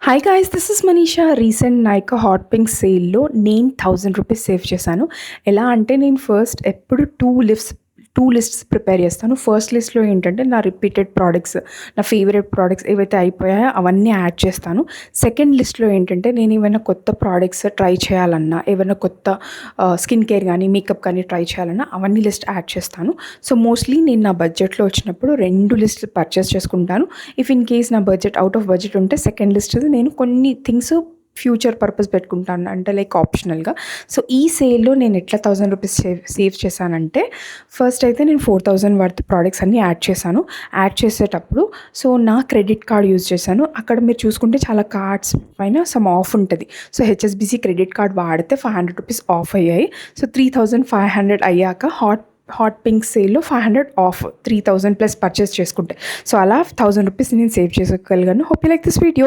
Hi guys, this is Manisha. Recent Nykaa hot pink సేల్లో నేను 1000 rupees save చేశాను. ఎలా అంటే నేను ఫస్ట్ ఎప్పుడు టూ లిస్ట్స్ ప్రిపేర్ చేస్తాను. ఫస్ట్ లిస్ట్లో ఏంటంటే నా రిపీటెడ్ ప్రోడక్ట్స్, నా ఫేవరెట్ ప్రోడక్ట్స్ ఏవైతే అయిపోయాయో అవన్నీ యాడ్ చేస్తాను. సెకండ్ లిస్ట్లో ఏంటంటే నేను ఏమైనా కొత్త ప్రోడక్ట్స్ ట్రై చేయాలన్నా, ఏమైనా కొత్త స్కిన్ కేర్ కానీ మేకప్ కానీ ట్రై చేయాలన్నా అవన్నీ లిస్ట్ యాడ్ చేస్తాను. సో మోస్ట్లీ నేను నా బడ్జెట్లో వచ్చినప్పుడు 2 లిస్టులు పర్చేస్ చేసుకుంటాను. ఇఫ్ ఇన్ కేస్ నా బడ్జెట్ అవుట్ ఆఫ్ బడ్జెట్ ఉంటే సెకండ్ లిస్ట్ నేను కొన్ని థింగ్స్ ఫ్యూచర్ పర్పస్ పెట్టుకుంటాను, అంటే లైక్ ఆప్షనల్గా. సో ఈ సేల్లో నేను ఎట్లా 1000 రూపీస్ సేవ్ చేశానంటే, ఫస్ట్ అయితే నేను 4000 వర్త్ ప్రోడక్ట్స్ అన్నీ యాడ్ చేశాను. యాడ్ చేసేటప్పుడు సో నా క్రెడిట్ కార్డ్ యూజ్ చేశాను. అక్కడ మీరు చూసుకుంటే చాలా కార్డ్స్ పైన సమ్ ఆఫ్ ఉంటుంది. సో హెచ్ఎస్బిసి క్రెడిట్ కార్డ్ వాడితే 500 రూపీస్ ఆఫ్ అయ్యాయి. సో 3500 అయ్యాక హాట్ పింక్ సేల్లో 500 ఆఫ్, 3000 ప్లస్ పర్చేస్ చేసుకుంటే. సో అలా 1000 రూపీస్ నేను సేవ్ చేసుకోగలిగాను. Hope you like this video.